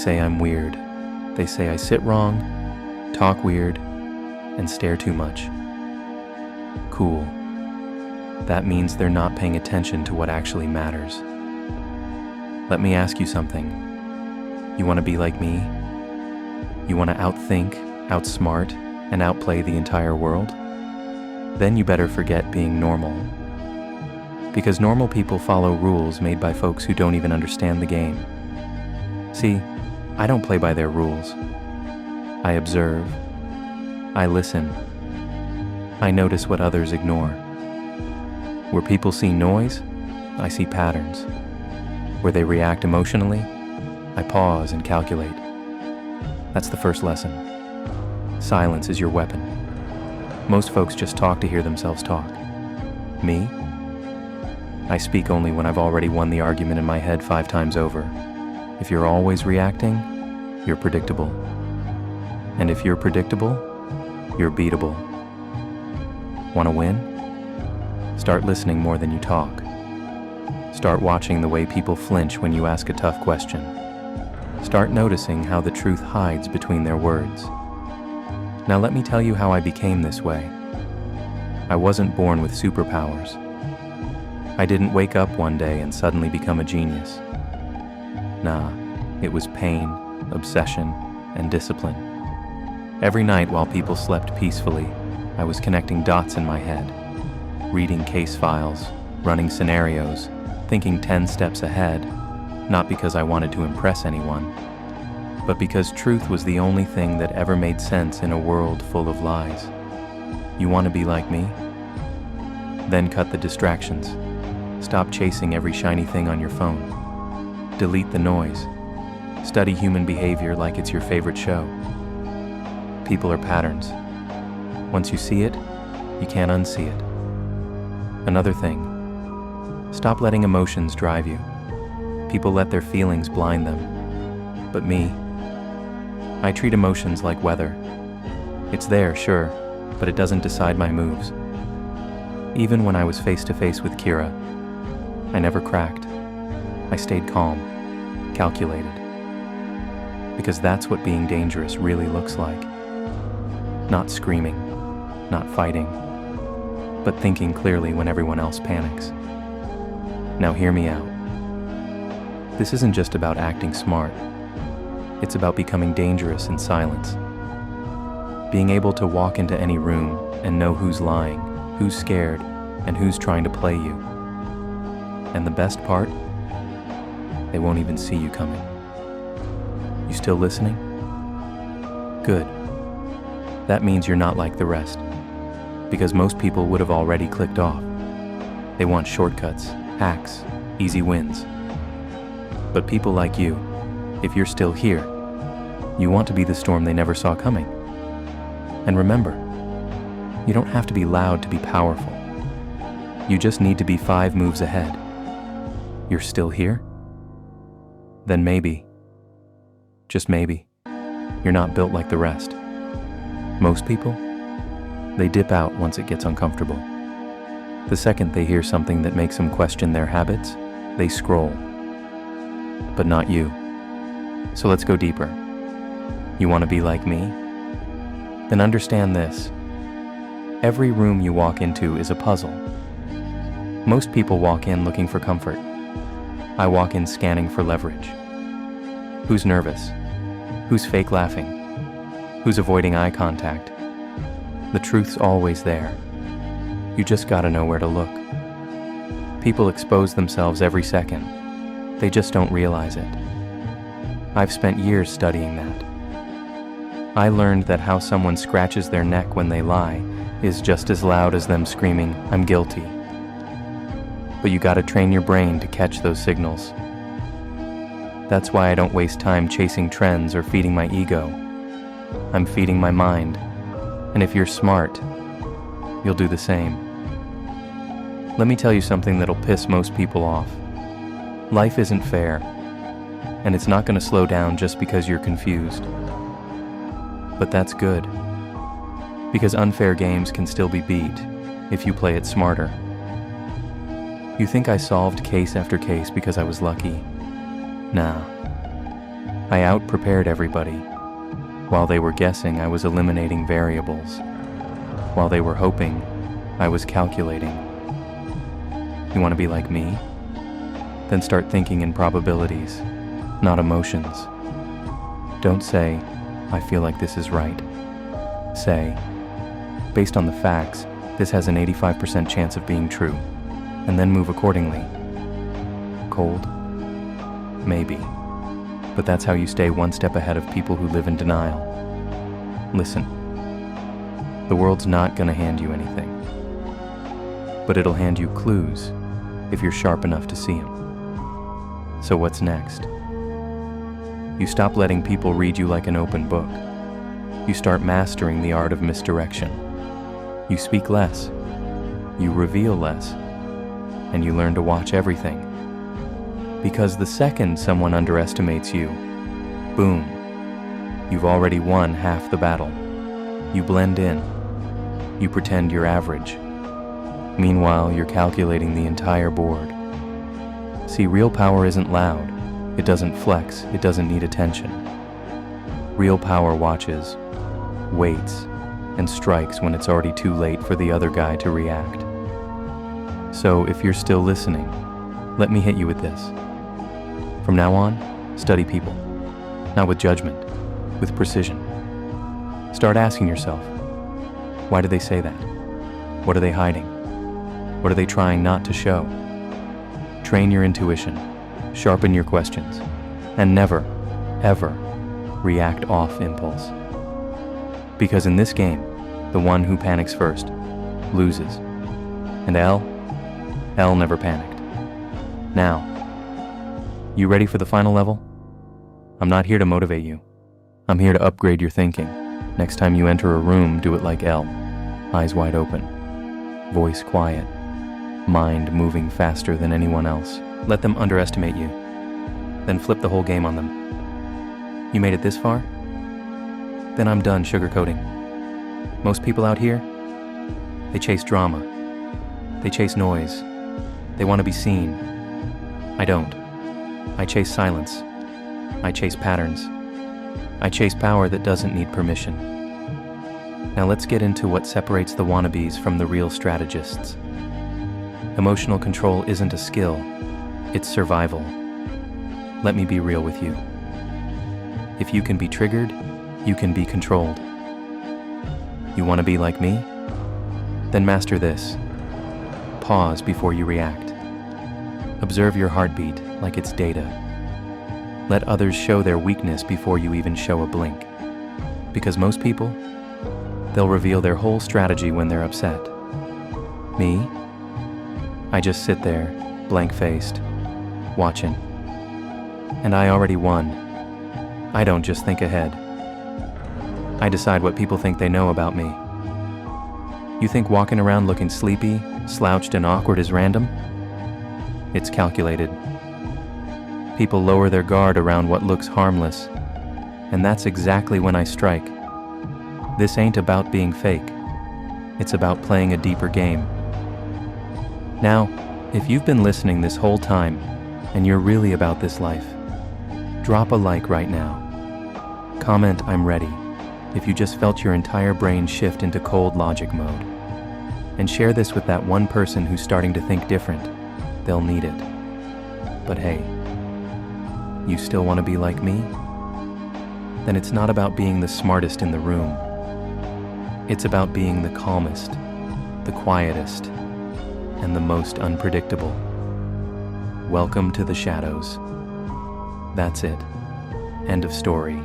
say I'm weird. They say I sit wrong, talk weird, and stare too much. Cool. That means they're not paying attention to what actually matters. Let me ask you something. You want to be like me? You want to outthink, outsmart, and outplay the entire world? Then you better forget being normal. Because normal people follow rules made by folks who don't even understand the game. See, I don't play by their rules. I observe. I listen. I notice what others ignore. Where people see noise, I see patterns. Where they react emotionally, I pause and calculate. That's the first lesson. Silence is your weapon. Most folks just talk to hear themselves talk. Me? I speak only when I've already won the argument in my head 5 times over. If you're always reacting, you're predictable. And if you're predictable, you're beatable. Want to win? Start listening more than you talk. Start watching the way people flinch when you ask a tough question. Start noticing how the truth hides between their words. Now let me tell you how I became this way. I wasn't born with superpowers. I didn't wake up one day and suddenly become a genius. Nah, it was pain, obsession, and discipline. Every night while people slept peacefully, I was connecting dots in my head, reading case files, running scenarios, thinking 10 steps ahead, not because I wanted to impress anyone, but because truth was the only thing that ever made sense in a world full of lies. You want to be like me? Then cut the distractions. Stop chasing every shiny thing on your phone. Delete the noise. Study human behavior like it's your favorite show. People are patterns. Once you see it, you can't unsee it. Another thing, stop letting emotions drive you. People let their feelings blind them. But me, I treat emotions like weather. It's there, sure, but it doesn't decide my moves. Even when I was face to face with Kira, I never cracked. I stayed calm, calculated. Because that's what being dangerous really looks like. Not screaming, not fighting, but thinking clearly when everyone else panics. Now hear me out. This isn't just about acting smart. It's about becoming dangerous in silence. Being able to walk into any room and know who's lying, who's scared, and who's trying to play you. And the best part? They won't even see you coming. You still listening? Good. That means you're not like the rest. Because most people would have already clicked off. They want shortcuts, hacks, easy wins. But people like you, if you're still here, you want to be the storm they never saw coming. And remember, you don't have to be loud to be powerful. You just need to be 5 moves ahead. You're still here? Then maybe, just maybe, you're not built like the rest. Most people, they dip out once it gets uncomfortable. The second they hear something that makes them question their habits, they scroll. But not you. So let's go deeper. You want to be like me? Then understand this. Every room you walk into is a puzzle. Most people walk in looking for comfort. I walk in scanning for leverage. Who's nervous? Who's fake laughing? Who's avoiding eye contact? The truth's always there. You just gotta know where to look. People expose themselves every second. They just don't realize it. I've spent years studying that. I learned that how someone scratches their neck when they lie is just as loud as them screaming, "I'm guilty." But you gotta train your brain to catch those signals. That's why I don't waste time chasing trends or feeding my ego. I'm feeding my mind. And if you're smart, you'll do the same. Let me tell you something that'll piss most people off. Life isn't fair, and it's not gonna slow down just because you're confused. But that's good, because unfair games can still be beat if you play it smarter. You think I solved case after case because I was lucky? Nah. I out-prepared everybody. While they were guessing, I was eliminating variables. While they were hoping, I was calculating. You want to be like me? Then start thinking in probabilities, not emotions. Don't say, I feel like this is right. Say, based on the facts, this has an 85% chance of being true, and then move accordingly. Cold? Maybe. But that's how you stay one step ahead of people who live in denial. Listen, the world's not gonna hand you anything, but it'll hand you clues if you're sharp enough to see them. So what's next? You stop letting people read you like an open book. You start mastering the art of misdirection. You speak less, you reveal less, and you learn to watch everything. Because the second someone underestimates you, boom, you've already won half the battle. You blend in. You pretend you're average. Meanwhile, you're calculating the entire board. See, real power isn't loud. It doesn't flex. It doesn't need attention. Real power watches, waits, and strikes when it's already too late for the other guy to react. So if you're still listening, let me hit you with this. From now on, study people, not with judgment, with precision. Start asking yourself, why do they say that? What are they hiding? What are they trying not to show? Train your intuition, sharpen your questions, and never, ever react off impulse. Because in this game, the one who panics first loses. And L never panicked. Now, you ready for the final level? I'm not here to motivate you. I'm here to upgrade your thinking. Next time you enter a room, do it like L. Eyes wide open, voice quiet, mind moving faster than anyone else. Let them underestimate you, then flip the whole game on them. You made it this far? Then I'm done sugarcoating. Most people out here, they chase drama. They chase noise. They want to be seen. I don't. I chase silence. I chase patterns. I chase power that doesn't need permission. Now let's get into what separates the wannabes from the real strategists. Emotional control isn't a skill, it's survival. Let me be real with you. If you can be triggered, you can be controlled. You want to be like me? Then master this. Pause before you react. Observe your heartbeat like it's data. Let others show their weakness before you even show a blink. Because most people, they'll reveal their whole strategy when they're upset. Me? I just sit there, blank-faced, watching. And I already won. I don't just think ahead. I decide what people think they know about me. You think walking around looking sleepy, slouched and awkward is random? It's calculated. People lower their guard around what looks harmless, and that's exactly when I strike. This ain't about being fake. It's about playing a deeper game. Now, if you've been listening this whole time, and you're really about this life, drop a like right now. Comment, I'm ready, if you just felt your entire brain shift into cold logic mode. And share this with that one person who's starting to think different. They'll need it. But hey, you still want to be like me? Then it's not about being the smartest in the room. It's about being the calmest, the quietest, and the most unpredictable. Welcome to the shadows. That's it. End of story.